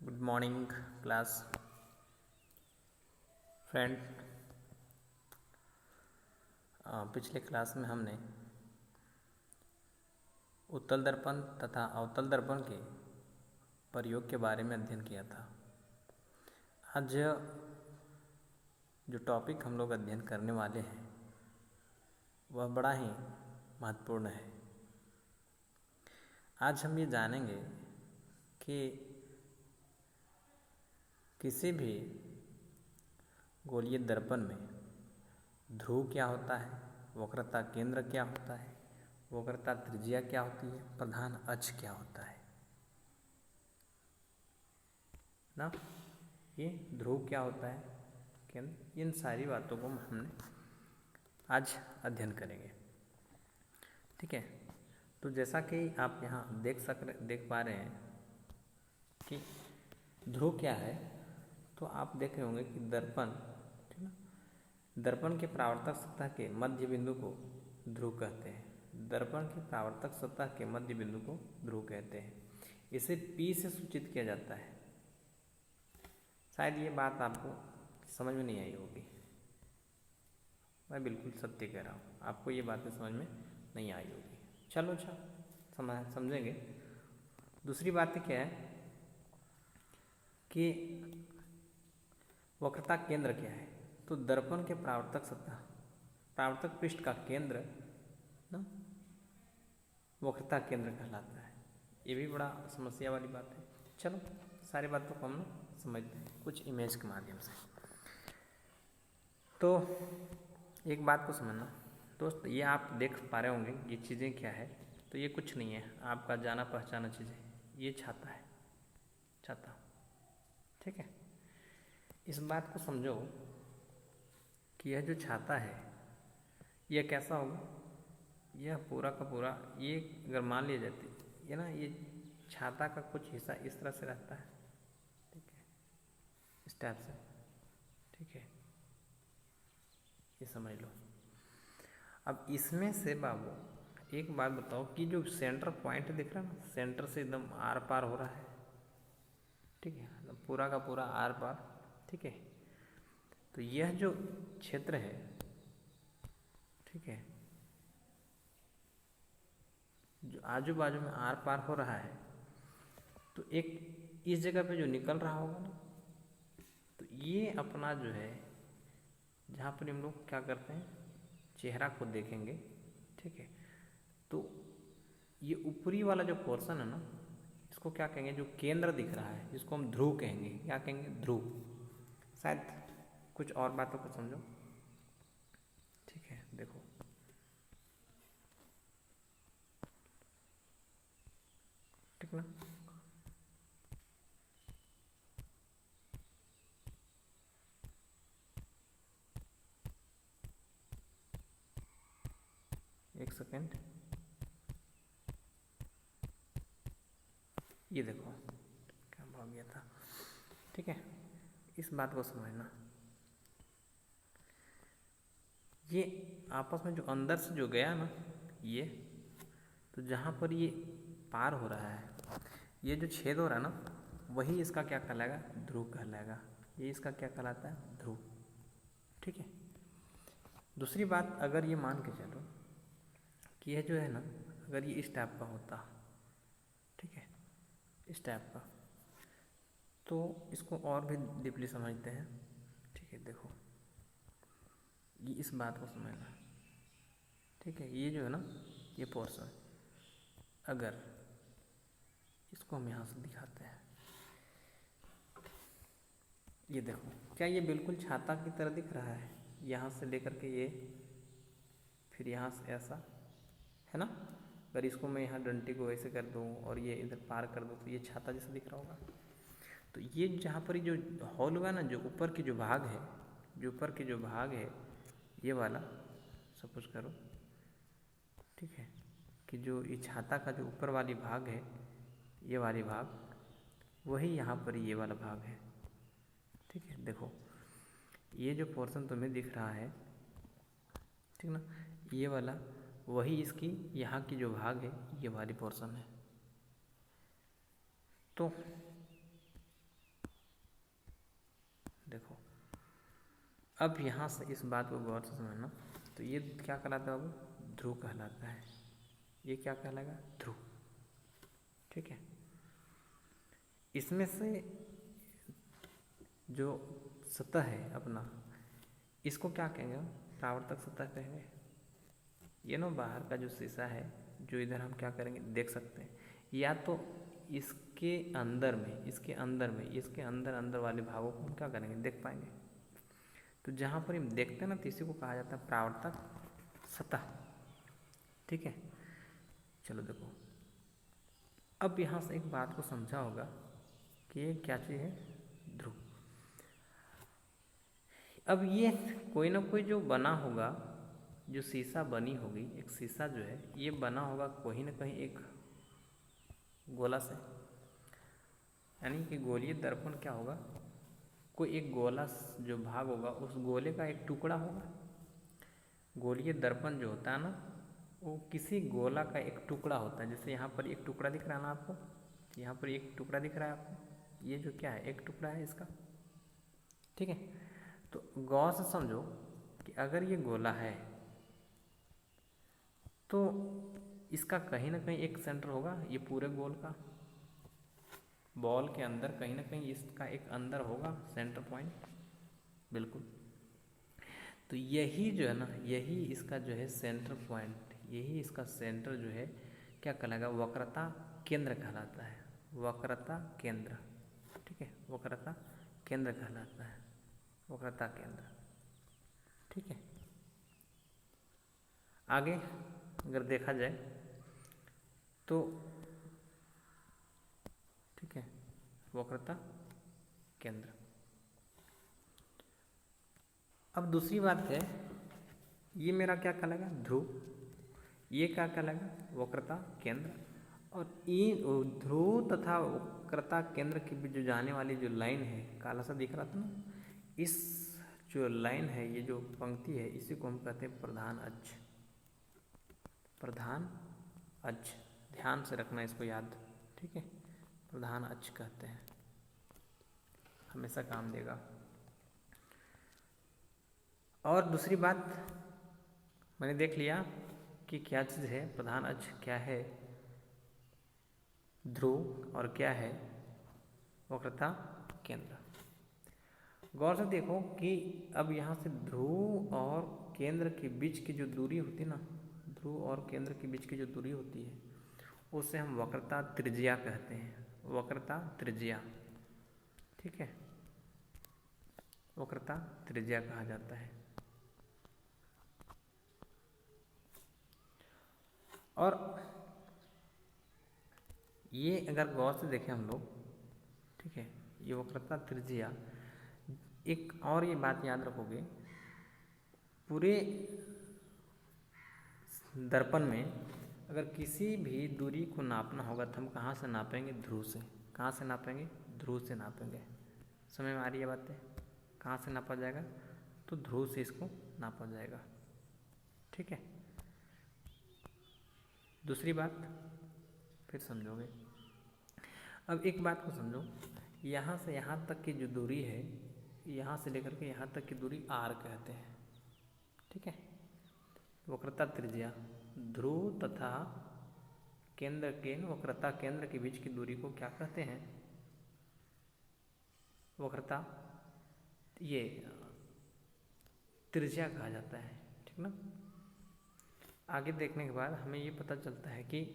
Good morning class friend. पिछले class में हमने उत्तल दर्पण तथा अवतल दर्पण के प्रयोग के बारे में अध्ययन किया था। आज जो टॉपिक हम लोग अध्ययन करने वाले हैं वह बड़ा ही महत्वपूर्ण है। आज हम ये जानेंगे कि किसी भी गोलीय दर्पण में ध्रुव क्या होता है, वक्रता केंद्र क्या होता है, वक्रता त्रिज्या क्या होती है, प्रधान अक्ष क्या होता है ना, ये ध्रुव क्या होता है, केंद्र, इन सारी बातों को हमने आज अध्ययन करेंगे। ठीक है, तो जैसा कि आप यहाँ देख पा रहे हैं कि ध्रुव क्या है, तो आप देख रहे होंगे कि दर्पण, ठीक ना, दर्पण के परावर्तक सतह के मध्य बिंदु को ध्रुव कहते हैं। दर्पण के परावर्तक सतह के मध्य बिंदु को ध्रुव कहते हैं। इसे P से सूचित किया जाता है। शायद ये बात आपको समझ में नहीं आई होगी, मैं बिल्कुल सत्य कह रहा हूँ, आपको ये बातें समझ में नहीं आई होगी। चलो अच्छा समझेंगे। दूसरी बात क्या है कि वक्रता केंद्र क्या है, तो दर्पण के परावर्तक सतह, परावर्तक पृष्ठ का केंद्र ना वक्रता केंद्र कहलाता है। ये भी बड़ा समस्या वाली बात है। चलो सारी बातों को हम समझते हैं कुछ इमेज के माध्यम से। तो एक बात को समझना दोस्त, ये आप देख पा रहे होंगे ये चीज़ें क्या है, तो ये कुछ नहीं है, आपका जाना पहचाना चीज़ें। ये छाता है, छाता, ठीक है। इस बात को समझो कि यह जो छाता है यह कैसा होगा, यह पूरा का पूरा, ये अगर मान लिया जाती ये ना, ये छाता का कुछ हिस्सा इस तरह से रहता है, ठीक है, इस टाइप से, ठीक है, ये समझ लो। अब इसमें से बाबू एक बात बताओ कि जो सेंटर पॉइंट दिख रहा है ना, सेंटर से एकदम आर पार हो रहा है, ठीक है, पूरा का पूरा आर पार, ठीक है। तो यह जो क्षेत्र है, ठीक है, जो आजू बाजू में आर पार हो रहा है, तो एक इस जगह पे जो निकल रहा होगा ना, तो ये अपना जो है, जहाँ पर हम लोग क्या करते हैं, चेहरा को देखेंगे, ठीक है, तो ये ऊपरी वाला जो पोर्शन है ना, इसको क्या कहेंगे, जो केंद्र दिख रहा है जिसको हम ध्रुव कहेंगे। क्या कहेंगे, ध्रुव। शायद कुछ और बातों को समझो, ठीक है, देखो ठीक ना। एक सेकेंड, ये देखो क्या भाग गया था, ठीक है। इस बात को समझना, ये आपस में जो अंदर से जो गया ना, ये तो जहाँ पर ये पार हो रहा है, ये जो छेद हो रहा है ना, वही इसका क्या कहलाएगा, ध्रुव कहलाएगा। ये इसका क्या कहलाता है, ध्रुव, ठीक है। दूसरी बात, अगर ये मान के चलो कि यह जो है ना, अगर ये इस टाइप का होता, ठीक है, इस टाइप का, तो इसको और भी डीपली समझते हैं, ठीक है। देखो ये इस बात को समझना, ठीक है। ये जो है ना, ये पोर्शन, अगर इसको हम यहाँ से दिखाते हैं, ये देखो, क्या ये बिल्कुल छाता की तरह दिख रहा है, यहाँ से लेकर के ये, फिर यहाँ से ऐसा, है ना। अगर इसको मैं यहाँ डंटी को ऐसे कर दूँ और ये इधर पार कर दूँ, तो ये छाता जैसा दिख रहा होगा। तो ये जहाँ पर जो हॉल हुआ ना, जो ऊपर की जो भाग है, जो ऊपर के जो भाग है, ये वाला सपोज करो, ठीक है, कि जो ये छाता का जो ऊपर वाली भाग है, ये वाली भाग, वही यहाँ पर ये वाला भाग है, ठीक है। देखो ये जो पोर्शन तुम्हें दिख रहा है, ठीक ना, ये वाला वही इसकी यहाँ की जो भाग है, ये वाली पोर्शन है। तो अब यहाँ से इस बात को गौर से समझना, तो ये क्या कहलाता है बाबू? ध्रुव कहलाता है। ये क्या कहलाएगा? ध्रुव। ठीक है। इसमें से जो सतह है अपना, इसको क्या कहेंगे? परावर्तक सतह कहेंगे। ये ना बाहर का जो शीशा है, जो इधर हम क्या करेंगे देख सकते हैं, या तो इसके अंदर में, इसके अंदर वाले भागों को हम क्या करेंगे देख पाएंगे। तो जहाँ पर हम देखते हैं ना, तो इसी को कहा जाता है परावर्तक सतह। ठीक है। चलो देखो, अब यहाँ से एक बात को समझा होगा कि ये क्या चीज़ है? ध्रुव। अब ये कोई ना कोई जो बना होगा, जो शीशा बनी होगी, एक शीशा जो है ये बना होगा कहीं ना कहीं एक गोला से, यानी कि गोलीय दर्पण क्या होगा? कोई एक गोला जो भाग होगा, उस गोले का एक टुकड़ा होगा। गोलीय दर्पण जो होता है ना, वो किसी गोला का एक टुकड़ा होता है। जैसे यहाँ पर एक टुकड़ा दिख रहा है ना आपको, यहाँ पर एक टुकड़ा दिख रहा है आपको, ये जो क्या है, एक टुकड़ा है इसका। ठीक है। तो गौर से समझो कि अगर ये गोला है तो इसका कहीं ना कहीं एक सेंटर होगा। ये पूरे गोल का बॉल के अंदर कहीं ना कहीं इसका एक अंदर होगा सेंटर पॉइंट, बिल्कुल। तो यही जो है ना, यही इसका जो है सेंटर पॉइंट, यही इसका सेंटर जो है क्या कहलाएगा? वक्रता केंद्र कहलाता है। वक्रता केंद्र। ठीक है। वक्रता केंद्र कहलाता है। वक्रता केंद्र। ठीक है। आगे अगर देखा जाए तो ठीक है, वक्रता केंद्र। अब दूसरी बात है, ये मेरा क्या कहलाएगा? ध्रुव। ये क्या कहलाएगा? वक्रता केंद्र। और इन ध्रुव तथा वक्रता केंद्र के बीच जो जाने वाली जो लाइन है, काला सा दिख रहा था ना, इस जो लाइन है, ये जो पंक्ति है, इसी को हम कहते हैं प्रधान अक्ष। प्रधान अक्ष, ध्यान से रखना इसको याद। ठीक है। प्रधान अक्ष कहते हैं, हमेशा काम देगा। और दूसरी बात मैंने देख लिया कि क्या चीज़ है प्रधान अक्ष, क्या है ध्रुव, और क्या है वक्रता केंद्र। गौर से देखो कि अब यहाँ से ध्रुव और केंद्र के बीच की जो दूरी होती है ना, ध्रुव और केंद्र के बीच की जो दूरी होती है, उसे हम वक्रता त्रिज्या कहते हैं। वक्रता त्रिज्या। ठीक है। वक्रता त्रिज्या कहा जाता है। और ये अगर गौर से देखें हम लोग, ठीक है, ये वक्रता त्रिज्या, एक और ये बात याद रखोगे, पूरे दर्पण में अगर किसी भी दूरी को नापना होगा तो हम कहाँ से नापेंगे? ध्रुव से। कहाँ से नापेंगे? ध्रुव से नापेंगे। समझ में आ रही है बातें? कहाँ से नापा जाएगा? तो ध्रुव से इसको नापा जाएगा। ठीक है। दूसरी बात फिर समझोगे। अब एक बात को समझो, यहाँ से यहाँ तक की जो दूरी है, यहाँ से लेकर के यहाँ तक की दूरी r कहते हैं। ठीक है। वक्रता त्रिज्या, ध्रुव तथा केंद्र के, वक्रता केंद्र के बीच की दूरी को क्या कहते हैं? वक्रता, ये त्रिज्या कहा जाता है। ठीक ना। आगे देखने के बाद हमें ये पता चलता है कि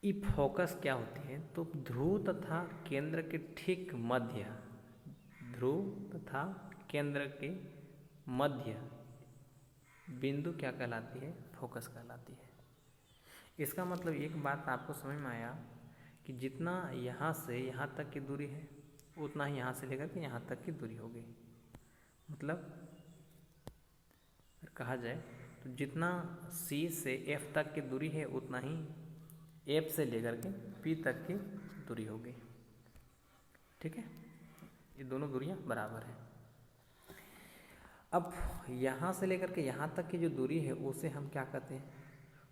ई फोकस क्या होती है। तो ध्रुव तथा केंद्र के ठीक मध्य, ध्रुव तथा केंद्र के मध्य बिंदु क्या कहलाती है? फोकस कहलाती है। इसका मतलब एक बात आपको समझ में आया कि जितना यहाँ से यहाँ तक की दूरी है, उतना ही यहाँ से लेकर के यहाँ तक की दूरी होगी। मतलब कहा जाए तो जितना C से F तक की दूरी है, उतना ही F से लेकर के P तक की दूरी होगी। ठीक है। ये दोनों दूरियां बराबर हैं। अब यहाँ से लेकर के यहाँ तक की जो दूरी है, उसे हम क्या कहते हैं?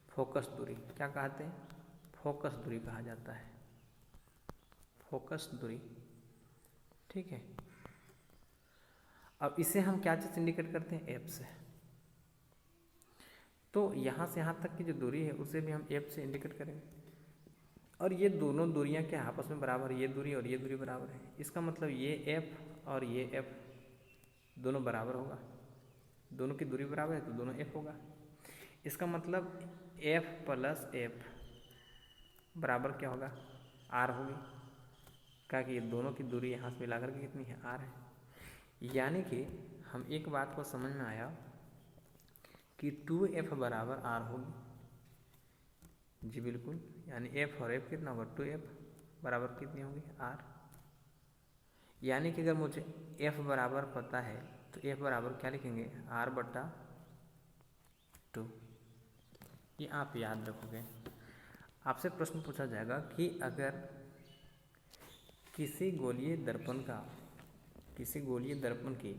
फोकस दूरी। क्या कहते हैं? फोकस दूरी कहा जाता है। फोकस दूरी। ठीक है। अब इसे हम क्या चीज़ इंडिकेट करते हैं, एफ से। तो यहाँ से यहाँ तक की जो दूरी है उसे भी हम एफ से इंडिकेट करेंगे। और ये दोनों दूरियाँ क्या आपस में बराबर, ये दूरी और ये दूरी बराबर है। इसका मतलब ये एफ और ये एफ दोनों बराबर होगा, दोनों की दूरी बराबर है तो दोनों एफ होगा। इसका मतलब एफ प्लस एफ बराबर क्या होगा, आर होगी। क्या कि ये दोनों की दूरी यहाँ से मिलाकर के कितनी है, आर है। यानी कि हम एक बात को समझ में आया कि 2f बराबर आर होगी। जी बिल्कुल, यानी f और f कितना होगा, 2f बराबर कितनी होगी, आर। यानी कि अगर मुझे f बराबर पता है तो f बराबर क्या लिखेंगे, r बटा 2। ये आप याद रखोगे। आपसे प्रश्न पूछा जाएगा कि अगर किसी गोलीय दर्पण की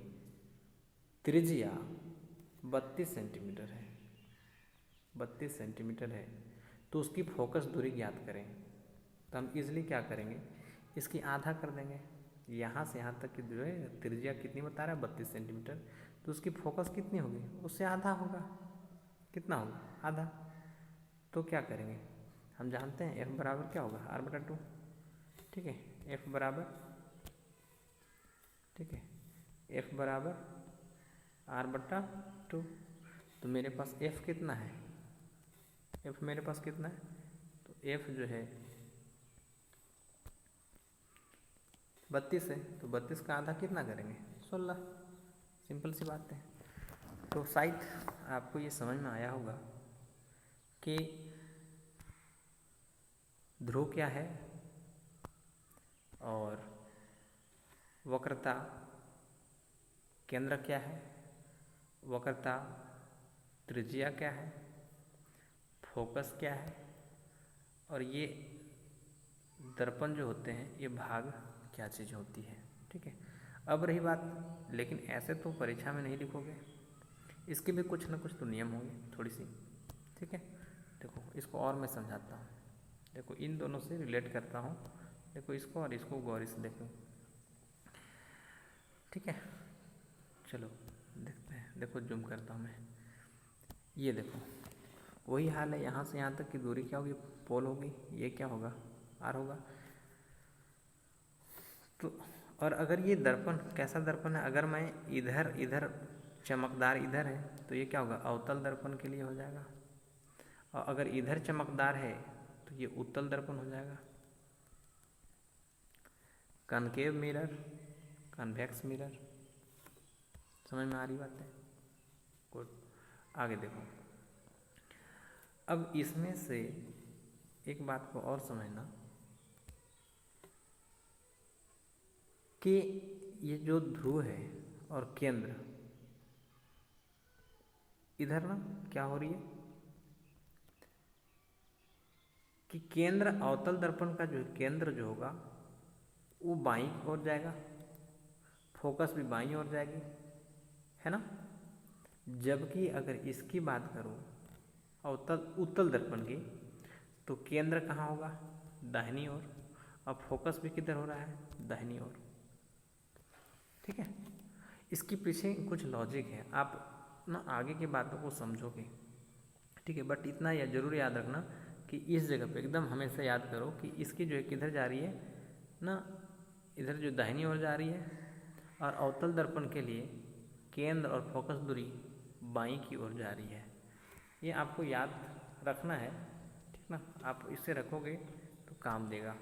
त्रिज्या 32 सेंटीमीटर है, 32 सेंटीमीटर है, तो उसकी फोकस दूरी ज्ञात करें। तो हम इजली क्या करेंगे, इसकी आधा कर देंगे। यहाँ से यहाँ तक की जो है त्रिज्या कितनी बता रहा है, 32 सेंटीमीटर, तो उसकी फोकस कितनी होगी, उससे आधा होगा। कितना होगा, आधा। तो क्या करेंगे, हम जानते हैं f बराबर क्या होगा, r बटा 2। ठीक है, f बराबर, ठीक है, f बराबर r बटा 2। तो मेरे पास f कितना है, f मेरे पास कितना है, तो f जो है 32 है, तो 32 का आधा कितना करेंगे, 16। सिंपल सी बात है। तो शायद आपको ये समझ में आया होगा कि ध्रुव क्या है और वक्रता केंद्र क्या है, वक्रता त्रिज्या क्या है, फोकस क्या है, और ये दर्पण जो होते हैं ये भाग क्या चीज़ होती है। ठीक है, अब रही बात, लेकिन ऐसे तो परीक्षा में नहीं लिखोगे, इसके भी कुछ ना कुछ तो नियम होंगे थोड़ी सी। ठीक है, देखो इसको और मैं समझाता हूँ। देखो इन दोनों से रिलेट करता हूँ, देखो इसको और इसको गौर से देखो। ठीक है, चलो देखते हैं। देखो जूम करता हूँ मैं, ये देखो वही हाल है। यहाँ से यहाँ तक की दूरी क्या होगी, पोल होगी, ये क्या होगा, आर होगा। तो और अगर ये दर्पण कैसा दर्पण है, अगर मैं इधर चमकदार इधर है तो ये क्या होगा, अवतल दर्पण के लिए हो जाएगा। और अगर इधर चमकदार है तो ये उत्तल दर्पण हो जाएगा। कनकेव मिरर, कन्वेक्स मिरर, समझ में आ रही बात है। गुड, आगे देखो। अब इसमें से एक बात को और समझना कि ये जो ध्रुव है और केंद्र, इधर ना क्या हो रही है कि केंद्र अवतल दर्पण का जो केंद्र जो होगा वो बाईं ओर जाएगा, फोकस भी बाईं ओर जाएगी, है ना। जबकि अगर इसकी बात करूँ उत्तल दर्पण की, तो केंद्र कहाँ होगा, दाहिनी ओर, और फोकस भी किधर हो रहा है, दाहिनी ओर। ठीक है, इसके पीछे कुछ लॉजिक है, आप ना आगे की बातों को समझोगे। ठीक है, बट इतना यह जरूर याद रखना कि इस जगह पे एकदम हमेशा याद करो कि इसकी जो है किधर जा रही है ना, इधर जो दाहिनी ओर जा रही है, और अवतल दर्पण के लिए केंद्र और फोकस दूरी बाईं की ओर जा रही है। ये आपको याद रखना है, ठीक ना। आप इसे रखोगे तो काम देगा।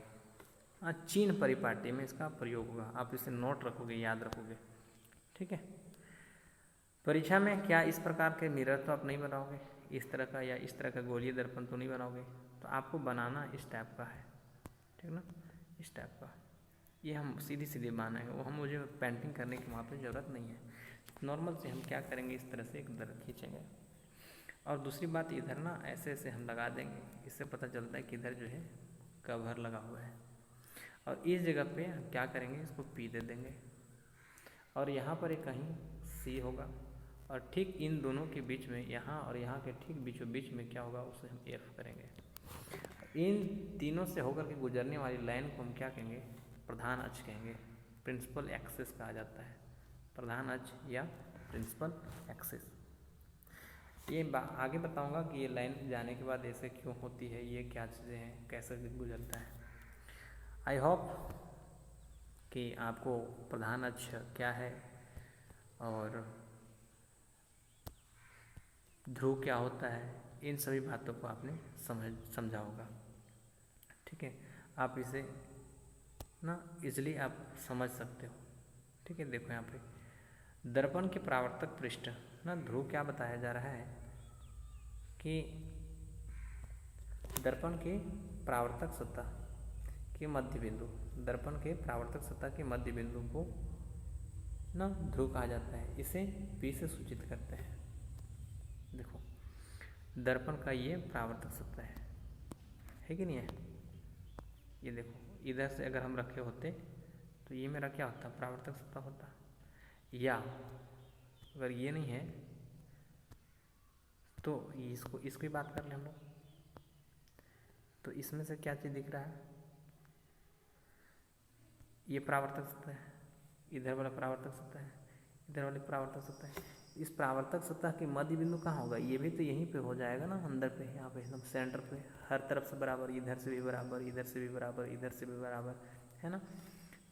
हाँ, चिन्ह परिपाटी में इसका प्रयोग होगा, आप इसे नोट रखोगे, याद रखोगे। ठीक है, परीक्षा में क्या इस प्रकार के मिरर तो आप नहीं बनाओगे, इस तरह का या इस तरह का गोलीय दर्पण तो नहीं बनाओगे, तो आपको बनाना इस टाइप का है, ठीक ना, इस टाइप का। ये हम सीधी सीधी बनाएंगे, वो हम मुझे पेंटिंग करने की वहाँ पे ज़रूरत नहीं है। नॉर्मल से हम क्या करेंगे, इस तरह से एक दर खींचेंगे। और दूसरी बात, इधर ना ऐसे ऐसे हम लगा देंगे, इससे पता चलता है कि इधर जो है कवर लगा हुआ है। और इस जगह पे क्या करेंगे, इसको पी दे देंगे, और यहाँ पर एक कहीं सी होगा, और ठीक इन दोनों के बीच में, यहाँ और यहाँ के ठीक बीचों बीच में क्या होगा, उसे हम एफ करेंगे। इन तीनों से होकर के गुजरने वाली लाइन को हम क्या कहेंगे, प्रधान अक्ष कहेंगे, प्रिंसिपल एक्सिस कहा जाता है। प्रधान अक्ष या प्रिंसिपल एक्सिस। ये आगे बताऊंगा कि ये लाइन जाने के बाद ऐसे क्यों होती है, ये क्या चीज़ें हैं, कैसे गुजरता है। आई होप कि आपको प्रधान अक्ष क्या है और ध्रुव क्या होता है, इन सभी बातों को आपने समझा होगा। ठीक है, आप इसे ना इजली आप समझ सकते हो। ठीक है, देखो यहाँ पे दर्पण के परावर्तक पृष्ठ ना, ध्रुव क्या बताया जा रहा है कि दर्पण के परावर्तक सतह के मध्य बिंदु, दर्पण के परावर्तक सतह के मध्य बिंदु को ना ध्रुव कहा जाता है। इसे P से सूचित करते हैं। देखो दर्पण का ये परावर्तक सतह है कि नहीं है। ये देखो इधर से अगर हम रखे होते तो ये मेरा क्या होता, परावर्तक सतह होता। या अगर ये नहीं है तो इसको इसकी बात कर ले हम लोग, तो इसमें से क्या चीज़ दिख रहा है, ये परावर्तक सतह है, इधर वाला परावर्तक सतह है, इधर वाली परावर्तक सतह है। इस परावर्तक सतह के मध्य बिंदु कहाँ होगा, ये भी तो यहीं पे हो जाएगा ना, अंदर पे, यहाँ पे एकदम सेंटर पे, हर तरफ से बराबर, इधर से भी बराबर, इधर से भी बराबर, इधर से भी बराबर, है ना।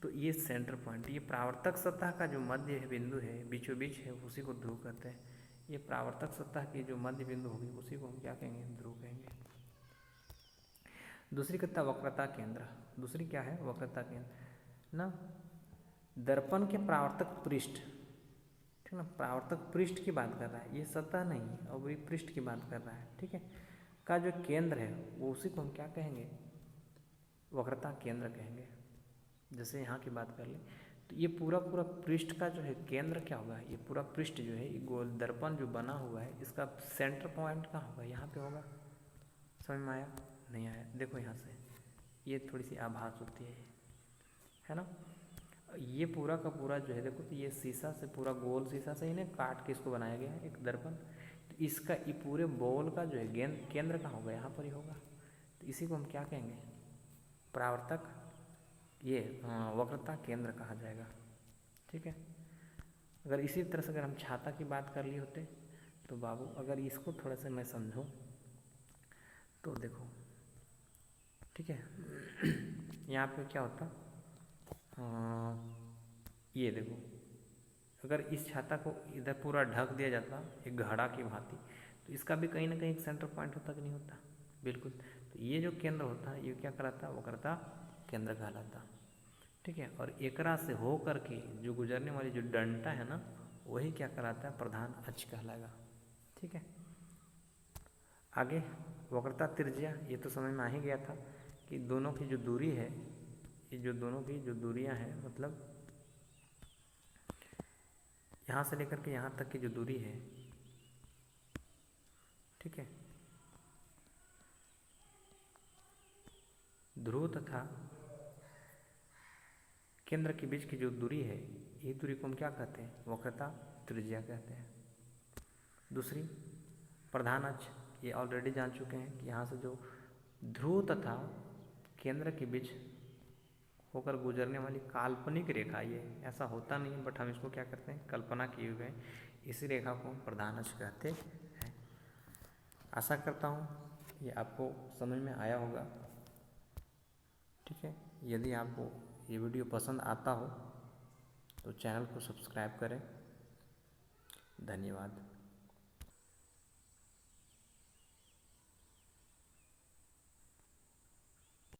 तो ये सेंटर पॉइंट, ये परावर्तक सतह का जो मध्य बिंदु है, बीचों बीच है, उसी को ध्रुव कहते हैं। ये परावर्तक सतह की जो मध्य बिंदु होगी उसी को हम क्या कहेंगे, ध्रुव कहेंगे। दूसरी कहता वक्रता केंद्र। दूसरी क्या है, वक्रता केंद्र ना, दर्पण के परावर्तक पृष्ठ, ठीक ना, परावर्तक पृष्ठ की बात कर रहा है, ये सतह नहीं, और वही पृष्ठ की बात कर रहा है। ठीक है, का जो केंद्र है वो उसी को हम क्या कहेंगे, वक्रता केंद्र कहेंगे। जैसे यहाँ की बात कर ले तो ये पूरा पृष्ठ का जो है केंद्र क्या होगा, ये पूरा पृष्ठ जो है, ये गोल दर्पण जो बना हुआ है, इसका सेंटर पॉइंट कहाँ होगा, यहाँ पे होगा। समझ में आया, नहीं आया, देखो यहाँ से ये थोड़ी सी आभास होती है ना। ये पूरा का पूरा जो है देखो, तो ये शीशा से, पूरा गोल शीशा से इन्हें काट के इसको बनाया गया है एक दर्पण। तो इसका ये पूरे बॉल का जो है केंद्र कहाँ होगा, यहाँ पर ही होगा। तो इसी को हम क्या कहेंगे, परावर्तक, ये वक्रता केंद्र कहा जाएगा। ठीक है, अगर इसी तरह से अगर हम छाता की बात कर लिए होते तो बाबू, अगर इसको थोड़ा सा मैं समझूं तो देखो, ठीक है, यहाँ पे क्या होता, ये देखो, अगर इस छाता को इधर पूरा ढक दिया जाता एक घड़ा की भांति, तो इसका भी कहीं ना कहीं एक सेंटर पॉइंट होता कि नहीं होता, बिल्कुल। तो ये जो केंद्र होता है ये क्या कहलाता, वक्रता केंद्र कहलाता। ठीक है, और एकरा से हो करके जो गुजरने वाली जो डंटा है ना, वही क्या कहलाता है, प्रधान अक्ष कहलाएगा। ठीक है, आगे वक्रता त्रिज्या, ये तो समझ में आ ही गया था कि दोनों की जो दूरी है, ये जो दोनों की जो दूरियां हैं, मतलब यहाँ से लेकर के यहाँ तक की जो दूरी है, ठीक है, ध्रुव तथा केंद्र के बीच की जो दूरी है, ये दूरी को हम क्या कहते हैं, वक्रता त्रिज्या कहते हैं। दूसरी प्रधान अक्ष, ये ऑलरेडी जान चुके हैं कि यहाँ से जो ध्रुव तथा केंद्र के बीच होकर गुजरने वाली काल्पनिक रेखा, ये ऐसा होता नहीं है बट हम इसको क्या करते हैं, कल्पना किए हुए, इसी रेखा को हम प्रधान अक्ष कहते हैं। आशा करता हूँ ये आपको समझ में आया होगा। ठीक है, यदि आपको ये वीडियो पसंद आता हो तो चैनल को सब्सक्राइब करें। धन्यवाद।